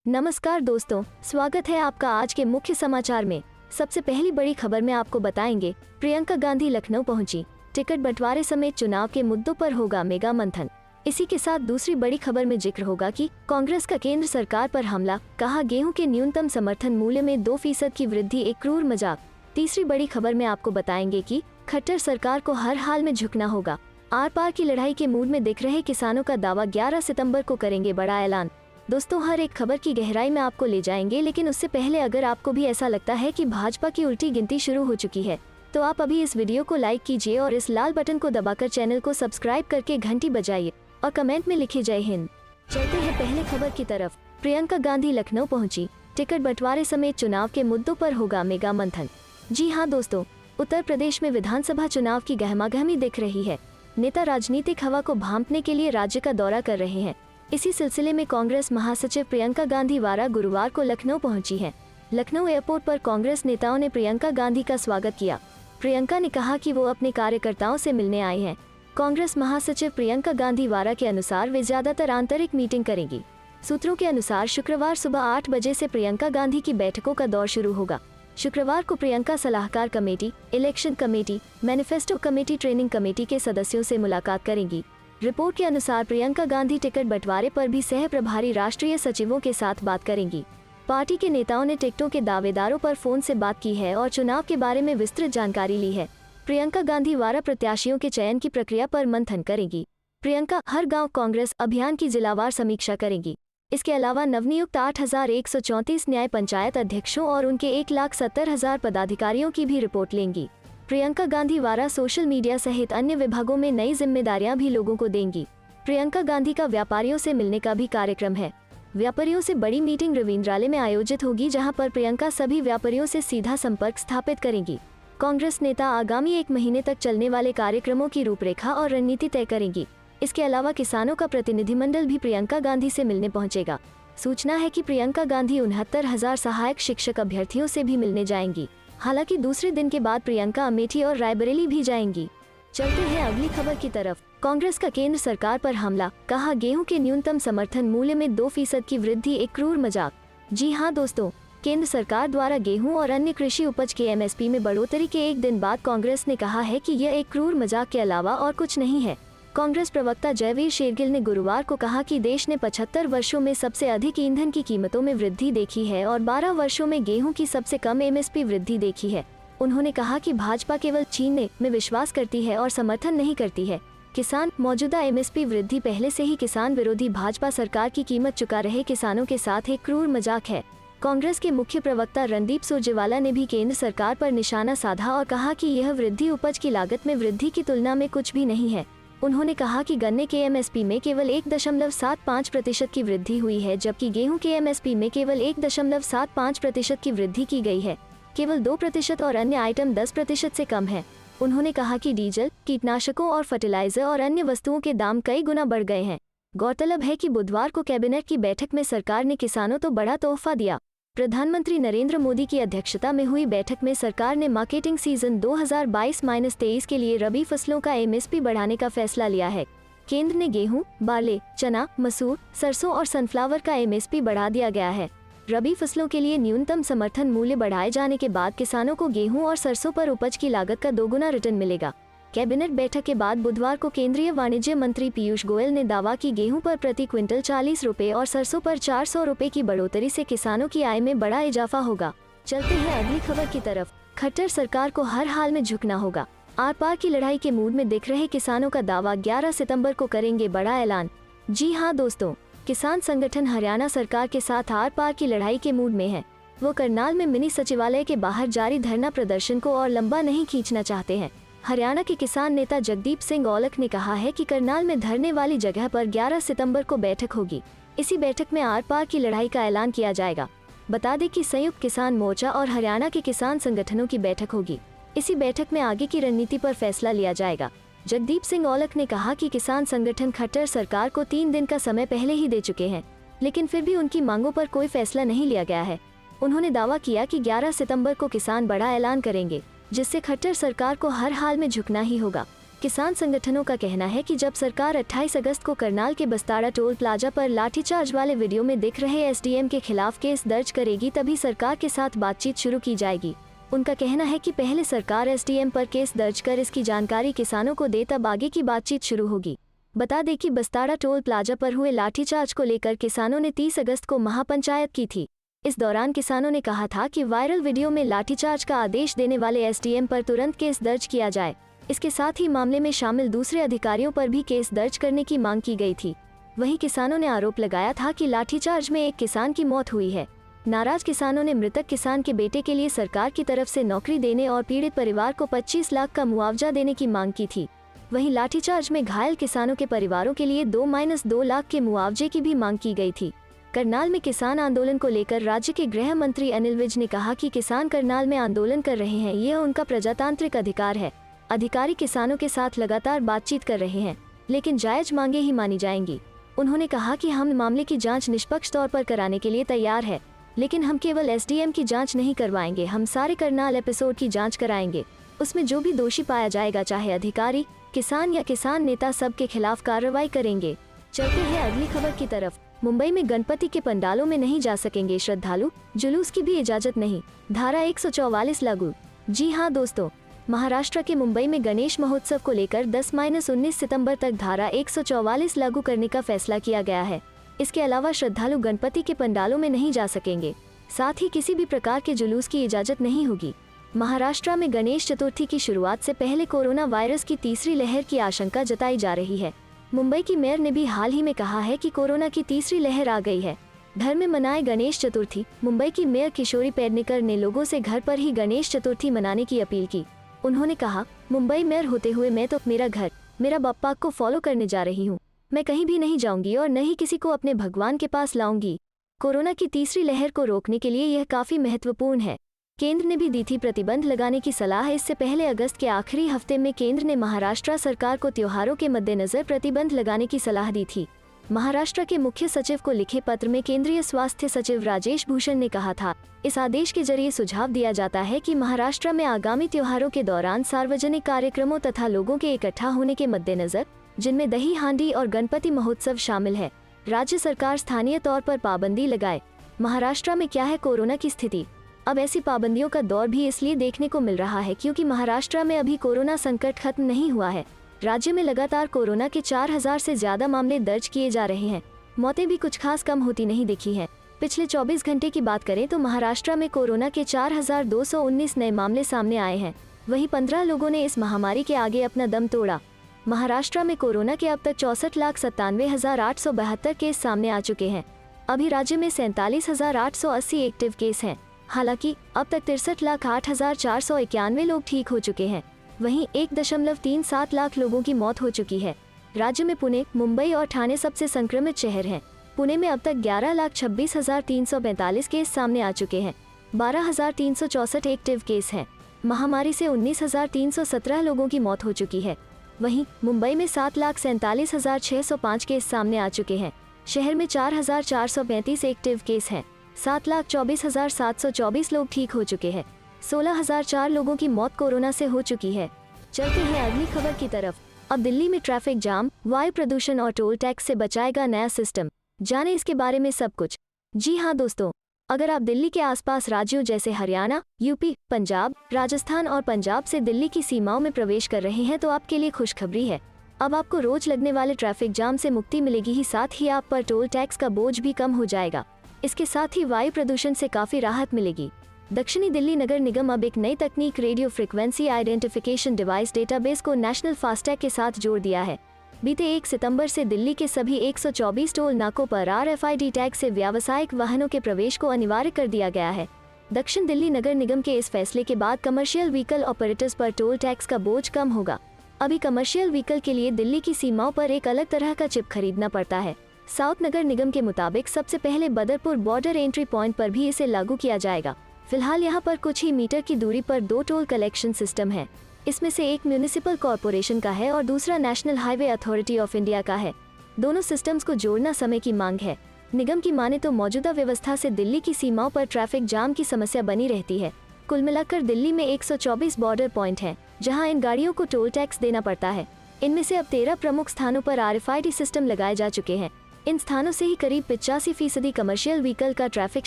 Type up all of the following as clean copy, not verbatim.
नमस्कार दोस्तों, स्वागत है आपका आज के मुख्य समाचार में। सबसे पहली बड़ी खबर में आपको बताएंगे, प्रियंका गांधी लखनऊ पहुंची, टिकट बंटवारे समेत चुनाव के मुद्दों पर होगा मेगा मंथन। इसी के साथ दूसरी बड़ी खबर में जिक्र होगा कि कांग्रेस का केंद्र सरकार पर हमला, कहा गेहूं के न्यूनतम समर्थन मूल्य में 2% की वृद्धि एक क्रूर मजाक। तीसरी बड़ी खबर में आपको बताएंगे कि खट्टर सरकार को हर हाल में झुकना होगा। आर पार की लड़ाई के मूड में दिख रहे किसानों का दावा, 11 सितंबर को करेंगे बड़ा ऐलान। दोस्तों, हर एक खबर की गहराई में आपको ले जाएंगे, लेकिन उससे पहले अगर आपको भी ऐसा लगता है कि भाजपा की उल्टी गिनती शुरू हो चुकी है, तो आप अभी इस वीडियो को लाइक कीजिए और इस लाल बटन को दबाकर चैनल को सब्सक्राइब करके घंटी बजाइए और कमेंट में लिखिए जय हिंद। चलते हैं पहले खबर की तरफ। प्रियंका गांधी लखनऊ पहुंची, टिकट बंटवारे समेत चुनाव के मुद्दों पर होगा मेगा मंथन। जी हाँ दोस्तों, उत्तर प्रदेश में विधानसभा चुनाव की गहमागहमी दिख रही है। नेता राजनीतिक हवा को भांपने के लिए राज्य का दौरा कर रहे हैं। इसी सिलसिले में कांग्रेस महासचिव प्रियंका गांधी वारा गुरुवार को लखनऊ पहुंची हैं। लखनऊ एयरपोर्ट पर कांग्रेस नेताओं ने प्रियंका गांधी का स्वागत किया। प्रियंका ने कहा कि वो अपने कार्यकर्ताओं से मिलने आए हैं। कांग्रेस महासचिव प्रियंका गांधी वारा के अनुसार वे ज्यादातर आंतरिक मीटिंग करेंगी। सूत्रों के अनुसार शुक्रवार सुबह 8 बजे से प्रियंका गांधी की बैठकों का दौर शुरू होगा। शुक्रवार को प्रियंका सलाहकार committee, election committee, manifesto committee, training committee के सदस्यों से मुलाकात करेंगी। रिपोर्ट के अनुसार प्रियंका गांधी टिकट बंटवारे पर भी सह प्रभारी राष्ट्रीय सचिवों के साथ बात करेंगी। पार्टी के नेताओं ने टिकटों के दावेदारों पर फोन से बात की है और चुनाव के बारे में विस्तृत जानकारी ली है। प्रियंका गांधी वारा प्रत्याशियों के चयन की प्रक्रिया पर मंथन करेंगी। प्रियंका हर गांव कांग्रेस अभियान की जिलावार समीक्षा करेंगी। इसके अलावा नवनियुक्त 8,134 न्याय पंचायत अध्यक्षों और उनके 1,70,000 पदाधिकारियों की भी रिपोर्ट लेंगी। प्रियंका गांधी वारा सोशल मीडिया सहित अन्य विभागों में नई जिम्मेदारियां भी लोगों को देंगी। प्रियंका गांधी का व्यापारियों से मिलने का भी कार्यक्रम है। व्यापारियों से बड़ी मीटिंग रविंद्रालय में आयोजित होगी, जहां पर प्रियंका सभी व्यापारियों से सीधा संपर्क स्थापित करेंगी। कांग्रेस नेता आगामी 1 महीने तक चलने वाले कार्यक्रमों की रूपरेखा और रणनीति तय करेंगी। इसके अलावा किसानों का प्रतिनिधिमंडल भी प्रियंका गांधी से मिलने पहुंचेगा। सूचना है कि प्रियंका गांधी 69,000 सहायक शिक्षक अभ्यर्थियों से भी मिलने जाएंगी। हालांकि दूसरे दिन के बाद प्रियंका अमेठी और रायबरेली भी जाएंगी। चलते हैं अगली खबर की तरफ। कांग्रेस का केंद्र सरकार पर हमला, कहा गेहूं के न्यूनतम समर्थन मूल्य में 2% की वृद्धि एक क्रूर मजाक। जी हां दोस्तों, केंद्र सरकार द्वारा गेहूं और अन्य कृषि उपज के MSP में बढ़ोतरी के एक दिन बाद कांग्रेस ने कहा है कि यह एक क्रूर मजाक के अलावा और कुछ नहीं है। कांग्रेस प्रवक्ता जयवीर शेरगिल ने गुरुवार को कहा कि देश ने 75 वर्षों में सबसे अधिक ईंधन की कीमतों में वृद्धि देखी है और 12 वर्षों में गेहूं की सबसे कम MSP वृद्धि देखी है। उन्होंने कहा कि भाजपा केवल छीनने में विश्वास करती है और समर्थन नहीं करती है। किसान मौजूदा MSP वृद्धि पहले से ही किसान विरोधी भाजपा सरकार की कीमत चुका रहे किसानों के साथ एक क्रूर मजाक है। कांग्रेस के मुख्य प्रवक्ता रणदीप सुरजेवाला ने भी केंद्र सरकार पर निशाना साधा और कहा कि यह वृद्धि उपज की लागत में वृद्धि की तुलना में कुछ भी नहीं है। उन्होंने कहा कि गन्ने के MSP में केवल 1.75% की वृद्धि हुई है, जबकि गेहूं के MSP में केवल 1.75% की वृद्धि की गई है। केवल 2% और अन्य आइटम 10% से कम है। उन्होंने कहा कि डीजल, कीटनाशकों और फर्टिलाइजर और अन्य वस्तुओं के दाम कई गुना बढ़ गए हैं। गौरतलब है कि बुधवार को कैबिनेट की बैठक में सरकार ने किसानों को बड़ा तोहफा दिया। प्रधानमंत्री नरेंद्र मोदी की अध्यक्षता में हुई बैठक में सरकार ने मार्केटिंग सीजन 2022-23 के लिए रबी फसलों का MSP बढ़ाने का फैसला लिया है। केंद्र ने गेहूं, बार्ले, चना, मसूर, सरसों और सनफ्लावर का MSP बढ़ा दिया गया है। रबी फसलों के लिए न्यूनतम समर्थन मूल्य बढ़ाए जाने के बाद किसानों को गेहूं और सरसों पर उपज की लागत का 2 गुना रिटर्न मिलेगा। कैबिनेट बैठक के बाद बुधवार को केंद्रीय वाणिज्य मंत्री पीयूष गोयल ने दावा कि गेहूं पर प्रति क्विंटल 40 रुपए और सरसों पर 400 रुपए की बढ़ोतरी से किसानों की आय में बड़ा इजाफा होगा। चलते हैं अगली खबर की तरफ। खट्टर सरकार को हर हाल में झुकना होगा। आर पार की लड़ाई के मूड में दिख रहे किसानों का दावा, 11 सितंबर को करेंगे बड़ा ऐलान। जी हाँ दोस्तों, किसान संगठन हरियाणा सरकार के साथ आर पार की लड़ाई के मूड में है। वो करनाल में मिनी सचिवालय के बाहर जारी धरना प्रदर्शन को और लंबा नहीं खींचना चाहते हैं। हरियाणा के किसान नेता जगदीप सिंह औलख ने कहा है कि करनाल में धरने वाली जगह पर 11 सितंबर को बैठक होगी। इसी बैठक में आर पार की लड़ाई का ऐलान किया जाएगा। बता दें कि संयुक्त किसान मोर्चा और हरियाणा के किसान संगठनों की बैठक होगी। इसी बैठक में आगे की रणनीति पर फैसला लिया जाएगा। जगदीप सिंह औलख ने कहा कि किसान संगठन खट्टर सरकार को 3 दिन का समय पहले ही दे चुके हैं, लेकिन फिर भी उनकी मांगों पर कोई फैसला नहीं लिया गया है। उन्होंने दावा किया कि 11 सितंबर को किसान बड़ा ऐलान करेंगे, जिससे खट्टर सरकार को हर हाल में झुकना ही होगा। किसान संगठनों का कहना है कि जब सरकार 28 अगस्त को करनाल के बस्ताड़ा टोल प्लाजा पर लाठीचार्ज वाले वीडियो में दिख रहे एसडीएम के खिलाफ केस दर्ज करेगी तभी सरकार के साथ बातचीत शुरू की जाएगी। उनका कहना है कि पहले सरकार एसडीएम पर केस दर्ज कर इसकी जानकारी किसानों को दे तब आगे की बातचीत शुरू होगी। बता दें कि बस्ताड़ा टोल प्लाजा पर हुए लाठीचार्ज को लेकर किसानों ने 30 अगस्त को महापंचायत की थी। इस दौरान किसानों ने कहा था कि वायरल वीडियो में लाठीचार्ज का आदेश देने वाले एसडीएम पर तुरंत केस दर्ज किया जाए। इसके साथ ही मामले में शामिल दूसरे अधिकारियों पर भी केस दर्ज करने की मांग की गई थी। वहीं किसानों ने आरोप लगाया था कि लाठीचार्ज में एक किसान की मौत हुई है। नाराज किसानों ने मृतक किसान के बेटे के लिए सरकार की तरफ से नौकरी देने और पीड़ित परिवार को 25 लाख का मुआवजा देने की मांग की थी। वहीं लाठीचार्ज में घायल किसानों के परिवारों के लिए 2-2 लाख के मुआवजे की भी मांग की गई थी। करनाल में किसान आंदोलन को लेकर राज्य के गृह मंत्री अनिल विज ने कहा कि किसान करनाल में आंदोलन कर रहे हैं, यह उनका प्रजातांत्रिक अधिकार है। अधिकारी किसानों के साथ लगातार बातचीत कर रहे हैं, लेकिन जायज मांगे ही मानी जाएंगी। उन्होंने कहा कि हम मामले की जांच निष्पक्ष तौर पर कराने के लिए तैयार है, लेकिन हम केवल एसडीएम की जांच नहीं करवाएंगे, हम सारे करनाल एपिसोड की जांच कराएंगे। उसमें जो भी दोषी पाया जाएगा, चाहे अधिकारी, किसान या किसान नेता, सब के खिलाफ कार्रवाई करेंगे। चलते हैं अगली खबर की तरफ। मुंबई में गणपति के पंडालों में नहीं जा सकेंगे श्रद्धालु, जुलूस की भी इजाजत नहीं, धारा 144 लागू। जी हाँ दोस्तों, महाराष्ट्र के मुंबई में गणेश महोत्सव को लेकर 10-19 सितंबर तक धारा 144 लागू करने का फैसला किया गया है। इसके अलावा श्रद्धालु गणपति के पंडालों में नहीं जा सकेंगे, साथ ही किसी भी प्रकार के जुलूस की इजाजत नहीं होगी। महाराष्ट्र में गणेश चतुर्थी की शुरुआत से पहले कोरोना वायरस की तीसरी लहर की आशंका जताई जा रही है। मुंबई की मेयर ने भी हाल ही में कहा है कि कोरोना की तीसरी लहर आ गई है। घर में मनाए गणेश चतुर्थी। मुंबई की मेयर किशोरी पेडनेकर ने लोगों से घर पर ही गणेश चतुर्थी मनाने की अपील की। उन्होंने कहा, मुंबई मेयर होते हुए मैं तो मेरा घर, मेरा बाप्पा को फॉलो करने जा रही हूँ। मैं कहीं भी नहीं जाऊंगी और न ही किसी को अपने भगवान के पास लाऊंगी। कोरोना की तीसरी लहर को रोकने के लिए यह काफी महत्वपूर्ण है। केंद्र ने भी दी थी प्रतिबंध लगाने की सलाह। इससे पहले अगस्त के आखिरी हफ्ते में केंद्र ने महाराष्ट्र सरकार को त्योहारों के मद्देनजर प्रतिबंध लगाने की सलाह दी थी। महाराष्ट्र के मुख्य सचिव को लिखे पत्र में केंद्रीय स्वास्थ्य सचिव राजेश भूषण ने कहा था, इस आदेश के जरिए सुझाव दिया जाता है कि महाराष्ट्र में आगामी त्योहारों के दौरान सार्वजनिक कार्यक्रमों तथा लोगों के इकट्ठा होने के मद्देनजर, जिनमें दही हांडी और गणपति महोत्सव शामिल है, राज्य सरकार स्थानीय तौर पर पाबंदी लगाए। महाराष्ट्र में क्या है कोरोना की स्थिति? अब ऐसी पाबंदियों का दौर भी इसलिए देखने को मिल रहा है क्योंकि महाराष्ट्र में अभी कोरोना संकट खत्म नहीं हुआ है। राज्य में लगातार कोरोना के 4000 से ज्यादा मामले दर्ज किए जा रहे हैं। मौतें भी कुछ खास कम होती नहीं दिखी हैं। पिछले 24 घंटे की बात करें तो महाराष्ट्र में कोरोना के 4219 नए मामले सामने आए हैं। वहीं 15 लोगों ने इस महामारी के आगे अपना दम तोड़ा। महाराष्ट्र में कोरोना के अब तक 64,97,872 केस सामने आ चुके हैं। अभी राज्य में 47,880 एक्टिव केस हैं। हालांकि अब तक 63,08,491 लोग ठीक हो चुके हैं। वहीं 1.37 लाख लोगों की मौत हो चुकी है। राज्य में पुणे, मुंबई और ठाणे सबसे संक्रमित शहर हैं। पुणे में अब तक 11,26,345 केस सामने आ चुके हैं। 12,364 एक्टिव केस हैं। महामारी से 19,317 लोगों की मौत हो चुकी है। वहीं मुंबई में 7,47,605 केस सामने आ चुके हैं। शहर में 4,435 एक्टिव केस हैं। 7,24,724 लोग ठीक हो चुके हैं। 16,004 लोगों की मौत कोरोना से हो चुकी है। चलते हैं अगली खबर की तरफ। अब दिल्ली में ट्रैफिक जाम, वायु प्रदूषण और टोल टैक्स से बचाएगा नया सिस्टम। जाने इसके बारे में सब कुछ। जी हाँ दोस्तों, अगर आप दिल्ली के आसपास राज्यों जैसे हरियाणा, यूपी, पंजाब, राजस्थान और पंजाब से दिल्ली की सीमाओं में प्रवेश कर रहे हैं तो आपके लिए खुशखबरी है। अब आपको रोज लगने वाले ट्रैफिक जाम से मुक्ति मिलेगी ही साथ ही आप पर टोल टैक्स का बोझ भी कम हो जाएगा। इसके साथ ही वायु प्रदूषण से काफी राहत मिलेगी। दक्षिणी दिल्ली नगर निगम अब एक नई तकनीक radio frequency identification device database को नेशनल फास्टैग के साथ जोड़ दिया है। बीते 1 सितंबर से दिल्ली के सभी 124 टोल नाकों पर RFID टैग से व्यावसायिक वाहनों के प्रवेश को अनिवार्य कर दिया गया है। दक्षिण दिल्ली नगर निगम के इस फैसले के बाद कमर्शियल व्हीकल ऑपरेटर्स पर टोल टैक्स का बोझ कम होगा। अभी कमर्शियल व्हीकल के लिए दिल्ली की सीमाओं पर एक अलग तरह का चिप खरीदना पड़ता है। साउथ नगर निगम के मुताबिक सबसे पहले बदरपुर बॉर्डर एंट्री पॉइंट पर भी इसे लागू किया जाएगा। फिलहाल यहाँ पर कुछ ही मीटर की दूरी पर 2 टोल कलेक्शन सिस्टम है। इसमें से एक म्यूनिसिपल कॉरपोरेशन का है और दूसरा national highway authority of India का है। दोनों सिस्टम्स को जोड़ना समय की मांग है। निगम की माने तो मौजूदा व्यवस्था से दिल्ली की सीमाओं पर ट्रैफिक जाम की समस्या बनी रहती है। कुल मिलाकर दिल्ली में 124 बॉर्डर पॉइंट हैं। जहां इन गाड़ियों को टोल टैक्स देना पड़ता है। इनमें से अब 13 प्रमुख स्थानों पर RFID सिस्टम लगाए जा चुके हैं। इन स्थानों से ही करीब 85% कमर्शियल व्हीकल का ट्रैफिक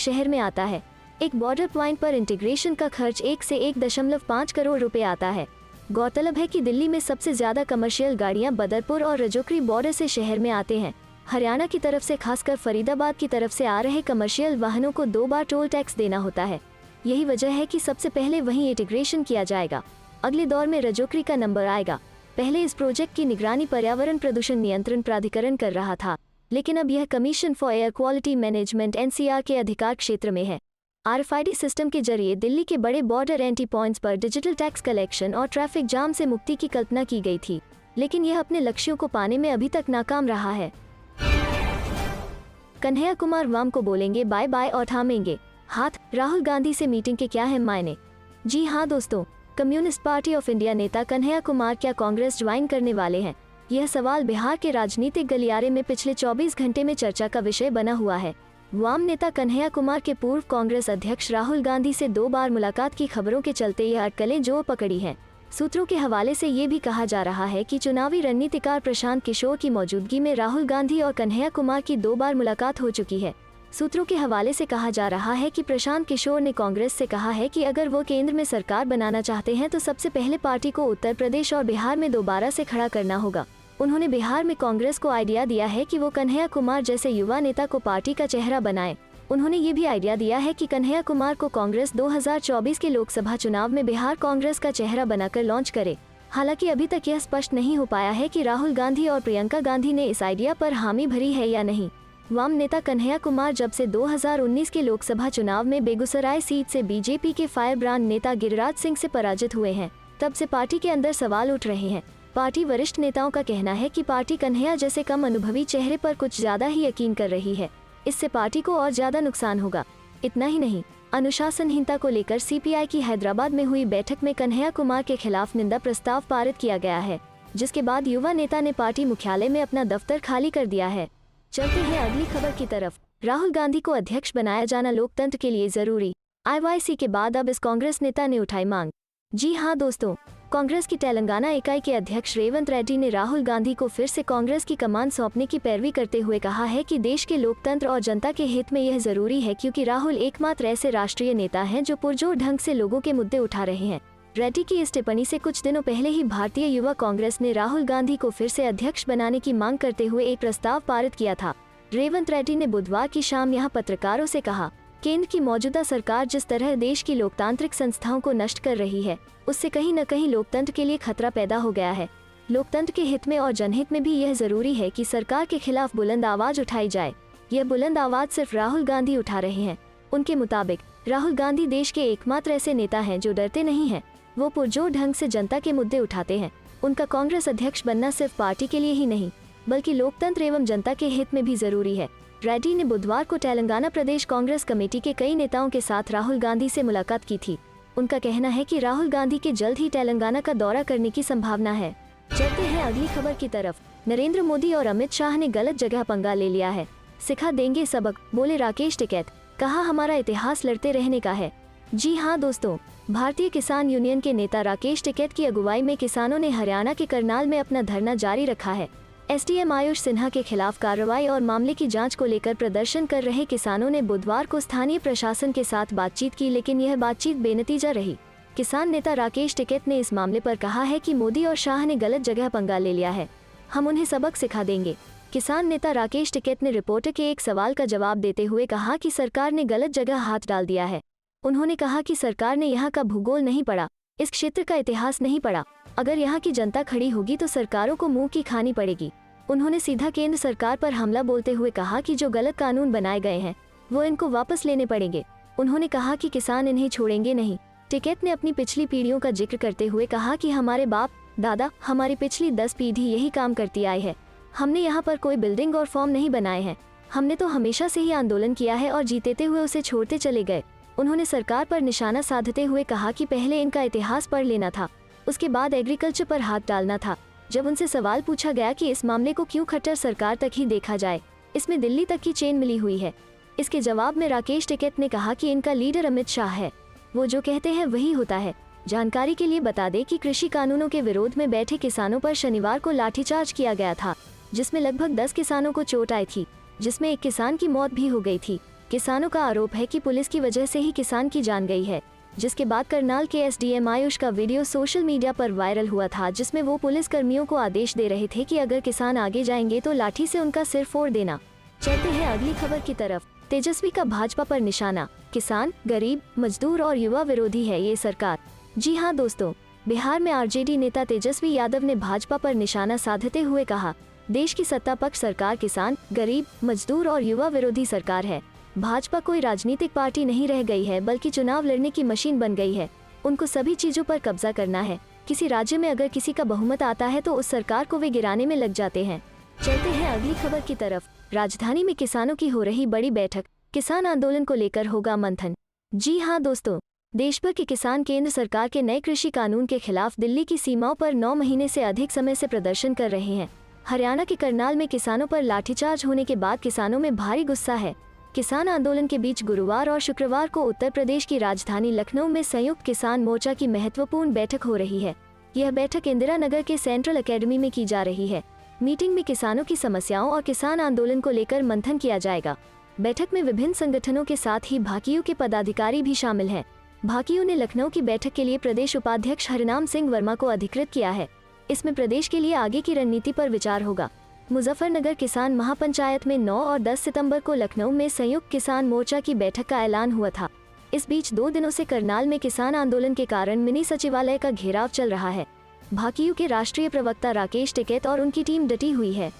शहर में आता है। एक बॉर्डर पॉइंट पर इंटीग्रेशन का खर्च 1 से 1.5 करोड़ रुपए आता है। गौरतलब है कि दिल्ली में सबसे ज्यादा कमर्शियल गाड़ियां बदरपुर और रजौरी बॉर्डर से शहर में आते हैं। हरियाणा की तरफ से खासकर फरीदाबाद की तरफ से आ रहे कमर्शियल वाहनों को 2 बार टोल टैक्स देना होता है। यही वजह है कि सबसे पहले वहीं इंटीग्रेशन किया जाएगा। अगले दौर में रजौरी का नंबर आएगा। पहले इस प्रोजेक्ट की निगरानी पर्यावरण प्रदूषण नियंत्रण प्राधिकरण कर रहा था, लेकिन अब यह commission for air quality management NCR के अधिकार क्षेत्र में है। RFID सिस्टम के जरिए दिल्ली के बड़े बॉर्डर एंट्री पॉइंट्स पर डिजिटल टैक्स कलेक्शन और ट्रैफिक जाम से मुक्ति की कल्पना की गई थी, लेकिन यह अपने लक्ष्यों को पाने में अभी तक नाकाम रहा है। कन्हैया कुमार वाम को बोलेंगे बाय बाय और थामेंगे हाथ, राहुल गांधी से मीटिंग के क्या है मायने। जी हाँ दोस्तों, कम्युनिस्ट पार्टी ऑफ इंडिया नेता कन्हैया कुमार क्या कांग्रेस ज्वाइन करने वाले हैं? यह सवाल बिहार के राजनीतिक गलियारे में पिछले 24 घंटे में चर्चा का विषय बना हुआ है। वाम नेता कन्हैया कुमार के पूर्व कांग्रेस अध्यक्ष राहुल गांधी से 2 बार मुलाकात की खबरों के चलते यह अटकलें जोर पकड़ी हैं। सूत्रों के हवाले से ये भी कहा जा रहा है कि चुनावी रणनीतिकार प्रशांत किशोर की मौजूदगी में राहुल गांधी और कन्हैया कुमार की 2 बार मुलाकात हो चुकी है। सूत्रों के हवाले से कहा जा रहा है कि प्रशांत किशोर ने कांग्रेस से कहा है कि अगर वो केंद्र में सरकार बनाना चाहते हैं तो सबसे पहले पार्टी को उत्तर प्रदेश और बिहार में दोबारा से खड़ा करना होगा। उन्होंने बिहार में कांग्रेस को आइडिया दिया है कि वो कन्हैया कुमार जैसे युवा नेता को पार्टी का चेहरा बनाए। उन्होंने ये भी आइडिया दिया है कि कन्हैया कुमार को कांग्रेस 2024 के लोकसभा चुनाव में बिहार कांग्रेस का चेहरा बनाकर लॉन्च करे। हालांकि अभी तक यह स्पष्ट नहीं हो पाया है कि राहुल गांधी और प्रियंका गांधी ने इस आइडिया पर हामी भरी है या नहीं। वाम नेता कन्हैया कुमार जब से 2019 के लोकसभा चुनाव में बेगूसराय सीट से बीजेपी के फायर ब्रांड नेता गिरिराज सिंह से पराजित हुए हैं, तब से पार्टी के अंदर सवाल उठ रहे हैं। पार्टी वरिष्ठ नेताओं का कहना है कि पार्टी कन्हैया जैसे कम अनुभवी चेहरे पर कुछ ज्यादा ही यकीन कर रही है। इससे पार्टी को और ज्यादा नुकसान होगा। इतना ही नहीं, अनुशासनहीनता को लेकर CPI की हैदराबाद में हुई बैठक में कन्हैया कुमार के खिलाफ निंदा प्रस्ताव पारित किया गया है, जिसके बाद युवा नेता ने पार्टी मुख्यालय में अपना दफ्तर खाली कर दिया है। चलते हैं अगली खबर की तरफ। राहुल गांधी को अध्यक्ष बनाया जाना लोकतंत्र के लिए जरूरी। IYC के बाद अब इस कांग्रेस नेता ने उठाई मांग। जी हाँ दोस्तों, कांग्रेस की तेलंगाना इकाई के अध्यक्ष रेवंत रेड्डी ने राहुल गांधी को फिर से कांग्रेस की कमान सौंपने की पैरवी करते हुए कहा है कि देश के लोकतंत्र और जनता के हित में यह जरूरी है, क्योंकि राहुल एकमात्र ऐसे राष्ट्रीय नेता हैं जो पुरजोर ढंग से लोगों के मुद्दे उठा रहे हैं। रेड्डी की इस टिप्पणी से कुछ दिनों पहले ही भारतीय युवा कांग्रेस ने राहुल गांधी को फिर से अध्यक्ष बनाने की मांग करते हुए एक प्रस्ताव पारित किया था। रेवंत रेड्डी ने बुधवार की शाम यहां पत्रकारों से कहा, केंद्र की मौजूदा सरकार जिस तरह देश की लोकतांत्रिक संस्थाओं को नष्ट कर रही है, उससे कहीं न कहीं लोकतंत्र के लिए खतरा पैदा हो गया है। लोकतंत्र के हित में और जनहित में भी यह जरूरी है कि सरकार के खिलाफ बुलंद आवाज उठाई जाए। यह बुलंद आवाज सिर्फ राहुल गांधी उठा रहे हैं। उनके मुताबिक राहुल गांधी देश के एकमात्र ऐसे नेता हैं जो डरते नहीं हैं। वो पुरजोर ढंग से जनता के मुद्दे उठाते हैं। उनका कांग्रेस अध्यक्ष बनना सिर्फ पार्टी के लिए ही नहीं, बल्कि लोकतंत्र एवं जनता के हित में भी जरूरी है। रेड्डी ने बुधवार को तेलंगाना प्रदेश कांग्रेस कमेटी के कई नेताओं के साथ राहुल गांधी से मुलाकात की थी। उनका कहना है कि राहुल गांधी के जल्द ही तेलंगाना का दौरा करने की संभावना है। चलते हैं अगली खबर की तरफ। नरेंद्र मोदी और अमित शाह ने गलत जगह पंगा ले लिया है, सिखा देंगे सबक, बोले राकेश टिकैत। कहा, हमारा इतिहास लड़ते रहने का है। जी हाँ दोस्तों, भारतीय किसान यूनियन के नेता राकेश टिकैत की अगुवाई में किसानों ने हरियाणा के करनाल में अपना धरना जारी रखा है। SDM आयुष सिन्हा के खिलाफ कार्रवाई और मामले की जांच को लेकर प्रदर्शन कर रहे किसानों ने बुधवार को स्थानीय प्रशासन के साथ बातचीत की, लेकिन यह बातचीत बेनतीजा रही। किसान नेता राकेश टिकैत ने इस मामले पर कहा है कि मोदी और शाह ने गलत जगह पंगा ले लिया है, हम उन्हें सबक सिखा देंगे। किसान नेता राकेश टिकैत ने रिपोर्टर के एक सवाल का जवाब देते हुए कहा कि सरकार ने गलत जगह हाथ डाल दिया है। उन्होंने कहा कि सरकार ने यहाँ का भूगोल नहीं पढ़ा, इस क्षेत्र का इतिहास नहीं पढ़ा। अगर यहाँ की जनता खड़ी होगी तो सरकारों को मुंह की खानी पड़ेगी। उन्होंने सीधा केंद्र सरकार पर हमला बोलते हुए कहा कि जो गलत कानून बनाए गए हैं वो इनको वापस लेने पड़ेंगे। उन्होंने कहा कि किसान इन्हें छोड़ेंगे नहीं। टिकैत ने अपनी पिछली पीढ़ियों का जिक्र करते हुए कहा कि हमारे बाप दादा, हमारी पिछली 10 पीढ़ी यही काम करती आई है। हमने यहाँ पर कोई बिल्डिंग और फॉर्म नहीं बनाए हैं। हमने तो हमेशा से ही आंदोलन किया है और जीतेते हुए उसे छोड़ते चले गए। उन्होंने सरकार पर निशाना साधते हुए कहा कि पहले इनका इतिहास पढ़ लेना था, उसके बाद एग्रीकल्चर पर हाथ डालना था। जब उनसे सवाल पूछा गया कि इस मामले को क्यों खट्टर सरकार तक ही देखा जाए, इसमें दिल्ली तक की चेन मिली हुई है, इसके जवाब में राकेश टिकैत ने कहा कि इनका लीडर अमित शाह है, वो जो कहते हैं वही होता है। जानकारी के लिए बता दें कि कृषि कानूनों के विरोध में बैठे किसानों पर शनिवार को लाठीचार्ज किया गया था, जिसमें लगभग 10 किसानों को चोट आई थी, जिसमें एक किसान की मौत भी हो गई थी। किसानों का आरोप है कि पुलिस की वजह से ही किसान की जान गई है, जिसके बाद करनाल के एसडीएम आयुष का वीडियो सोशल मीडिया पर वायरल हुआ था, जिसमें वो पुलिस कर्मियों को आदेश दे रहे थे कि अगर किसान आगे जाएंगे तो लाठी से उनका सिर फोड़ देना। चलते हैं अगली खबर की तरफ। तेजस्वी का भाजपा पर निशाना, किसान, गरीब, मजदूर और युवा विरोधी है ये सरकार। जी हाँ दोस्तों, बिहार में आरजेडी नेता तेजस्वी यादव ने भाजपा पर निशाना साधते हुए कहा, देश की सत्ता पक्ष सरकार किसान, गरीब, मजदूर और युवा विरोधी सरकार है। भाजपा कोई राजनीतिक पार्टी नहीं रह गई है, बल्कि चुनाव लड़ने की मशीन बन गई है। उनको सभी चीजों पर कब्जा करना है। किसी राज्य में अगर किसी का बहुमत आता है तो उस सरकार को वे गिराने में लग जाते हैं। चलते हैं अगली खबर की तरफ। राजधानी में किसानों की हो रही बड़ी बैठक, किसान आंदोलन को लेकर होगा मंथन। जी हाँ दोस्तों, देश भर के किसान केंद्र सरकार के नए कृषि कानून के खिलाफ दिल्ली की सीमाओं पर 9 महीने से अधिक समय से प्रदर्शन कर रहे हैं। हरियाणा के करनाल में किसानों पर लाठीचार्ज होने के बाद किसानों में भारी गुस्सा है। किसान आंदोलन के बीच गुरुवार और शुक्रवार को उत्तर प्रदेश की राजधानी लखनऊ में संयुक्त किसान मोर्चा की महत्वपूर्ण बैठक हो रही है। यह बैठक इंदिरा नगर के सेंट्रल एकेडमी में की जा रही है। मीटिंग में किसानों की समस्याओं और किसान आंदोलन को लेकर मंथन किया जाएगा। बैठक में विभिन्न संगठनों के साथ ही भाकियू के पदाधिकारी भी शामिल हैं। भाकियू ने लखनऊ की बैठक के लिए प्रदेश उपाध्यक्ष हरनाम सिंह वर्मा को अधिकृत किया है। इसमें प्रदेश के लिए आगे की रणनीति पर विचार होगा। मुजफ्फरनगर किसान महापंचायत में 9 और 10 सितंबर को लखनऊ में संयुक्त किसान मोर्चा की बैठक का ऐलान हुआ था। इस बीच 2 दिनों से करनाल में किसान आंदोलन के कारण मिनी सचिवालय का घेराव चल रहा है। भाकियू के राष्ट्रीय प्रवक्ता राकेश टिकैत और उनकी टीम डटी हुई है।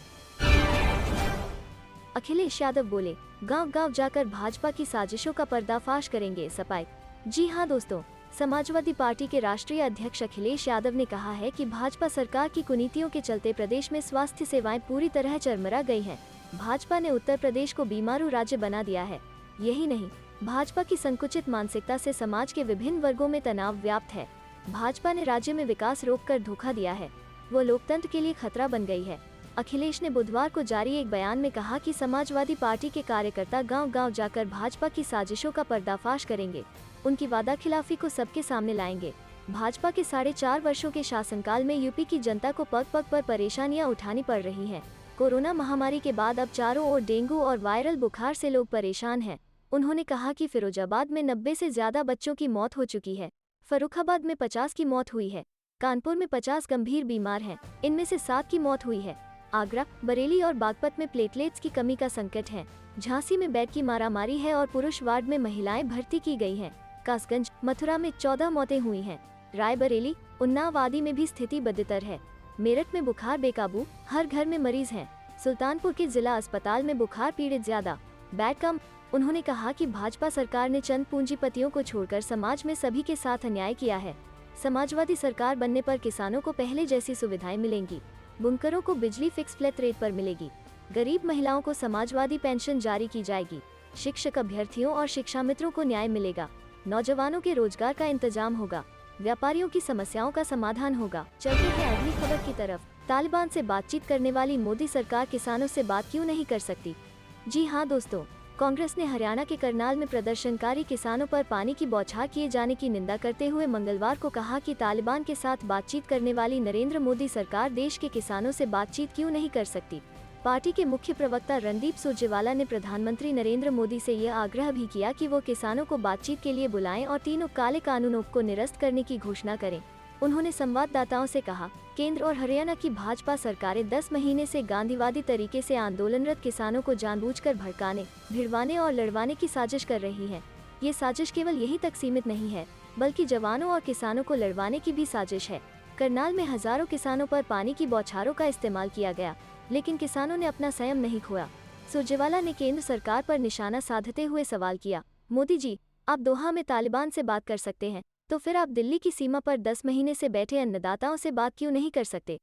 अखिलेश यादव बोले, गांव-गांव जाकर भाजपा की साजिशों का पर्दाफाश करेंगे सपाई। जी हां दोस्तों, समाजवादी पार्टी के राष्ट्रीय अध्यक्ष अखिलेश यादव ने कहा है कि भाजपा सरकार की कुनीतियों के चलते प्रदेश में स्वास्थ्य सेवाएं पूरी तरह चरमरा गई हैं। भाजपा ने उत्तर प्रदेश को बीमारू राज्य बना दिया है। यही नहीं, भाजपा की संकुचित मानसिकता से समाज के विभिन्न वर्गों में तनाव व्याप्त है। भाजपा ने राज्य में विकास रोककर धोखा दिया है। वो लोकतंत्र के लिए खतरा बन गई है। अखिलेश ने बुधवार को जारी एक बयान में कहा कि समाजवादी पार्टी के कार्यकर्ता गांव-गांव जाकर भाजपा की साजिशों का पर्दाफाश करेंगे, उनकी वादाखिलाफी को सबके सामने लाएंगे। भाजपा के 4.5 वर्षों के शासनकाल में यूपी की जनता को पग पग पर परेशानियां उठानी पड़ रही हैं। कोरोना महामारी के बाद अब चारों ओर डेंगू और वायरल बुखार से लोग परेशान हैं। उन्होंने कहा कि फिरोजाबाद में 90 से ज्यादा बच्चों की मौत हो चुकी है। फर्रुखाबाद में 50 की मौत हुई है। कानपुर में 50 गंभीर बीमार हैं, इनमें से 7 की मौत हुई है। आगरा, बरेली और बागपत में प्लेटलेट्स की कमी का संकट है। झांसी में बेड की मारामारी है और पुरुष वार्ड में महिलाएं भर्ती की गई हैं। कासगंज, मथुरा में 14 मौतें हुई हैं। रायबरेली, उन्नाव आदि में भी स्थिति बदतर है। मेरठ में बुखार बेकाबू, हर घर में मरीज हैं। सुल्तानपुर के जिला अस्पताल में बुखार पीड़ित ज्यादा, बेड कम। उन्होंने कहा कि भाजपा सरकार ने चंद पूंजीपतियों को छोड़कर समाज में सभी के साथ अन्याय किया है। समाजवादी सरकार बनने पर किसानों को पहले जैसी सुविधाएं मिलेंगी। बुनकरों को बिजली फिक्स फ्लैट रेट पर मिलेगी। गरीब महिलाओं को समाजवादी पेंशन जारी की जाएगी। शिक्षक अभ्यर्थियों और शिक्षा मित्रों को न्याय मिलेगा। नौजवानों के रोजगार का इंतजाम होगा। व्यापारियों की समस्याओं का समाधान होगा। चलते हैं अगली खबर की तरफ। तालिबान से बातचीत करने वाली मोदी सरकार किसानों से बात क्यों नहीं कर सकती? जी हाँ दोस्तों, कांग्रेस ने हरियाणा के करनाल में प्रदर्शनकारी किसानों पर पानी की बौछार किए जाने की निंदा करते हुए मंगलवार को कहा कि तालिबान के साथ बातचीत करने वाली नरेंद्र मोदी सरकार देश के किसानों से बातचीत क्यों नहीं कर सकती। पार्टी के मुख्य प्रवक्ता रणदीप सुरजेवाला ने प्रधानमंत्री नरेंद्र मोदी से यह आग्रह भी किया कि वो किसानों को बातचीत के लिए बुलाएं और 3 काले कानूनों को निरस्त करने की घोषणा करें। उन्होंने संवाददाताओं से कहा, केंद्र और हरियाणा की भाजपा सरकारें 10 महीने से गांधीवादी तरीके से आंदोलनरत किसानों को जानबूझकर भड़काने, भिड़वाने और लड़वाने की साजिश कर रही है। ये साजिश केवल यहीं तक सीमित नहीं है, बल्कि जवानों और किसानों को लड़वाने की भी साजिश है। करनाल में हजारों किसानों पर पानी की बौछारों का इस्तेमाल किया गया, लेकिन किसानों ने अपना संयम नहीं खोया। सुरजेवाला ने केंद्र सरकार पर निशाना साधते हुए सवाल किया, मोदी जी, आप दोहा में तालिबान से बात कर सकते हैं, तो फिर आप दिल्ली की सीमा पर 10 महीने से बैठे अन्नदाताओं से बात क्यों नहीं कर सकते?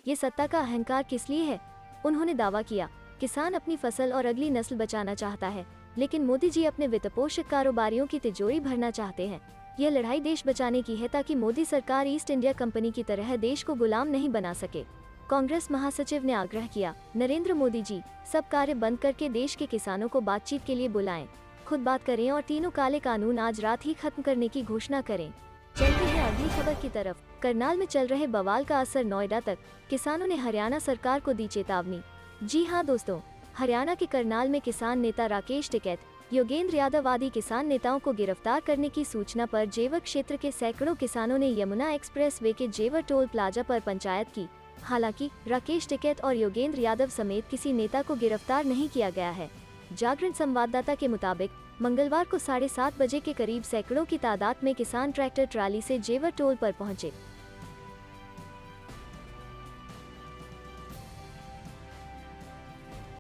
ये सत्ता का अहंकार किस लिए है? उन्होंने दावा किया, किसान अपनी फसल और अगली नस्ल बचाना चाहता है, लेकिन मोदी जी अपने वित्तपोषित कारोबारियों की तिजोरी भरना चाहते हैं। यह लड़ाई देश बचाने की है, ताकि मोदी सरकार ईस्ट इंडिया कंपनी की तरह देश को गुलाम नहीं बना सके। कांग्रेस महासचिव ने आग्रह किया, नरेंद्र मोदी जी, सब कार्य बंद करके देश के किसानों को बातचीत के लिए बुलाएं, खुद बात करें और 3 काले कानून आज रात ही खत्म करने की घोषणा करें। चलते हैं अगली खबर की तरफ। करनाल में चल रहे बवाल का असर नोएडा तक, किसानों ने हरियाणा सरकार को दी चेतावनी। जी हां दोस्तों, हरियाणा के करनाल में किसान नेता राकेश टिकैत, योगेंद्र यादव आदि किसान नेताओं को गिरफ्तार करने की सूचना पर जेवर क्षेत्र के सैकड़ों किसानों ने यमुना एक्सप्रेस वे के जेवर टोल प्लाजा पर पंचायत की। हालांकि राकेश टिकैत और योगेंद्र यादव समेत किसी नेता को गिरफ्तार नहीं किया गया है। जागरण संवाददाता के मुताबिक मंगलवार को 7:30 बजे के करीब सैकड़ों की तादाद में किसान ट्रैक्टर ट्राली से जेवर टोल पर पहुंचे।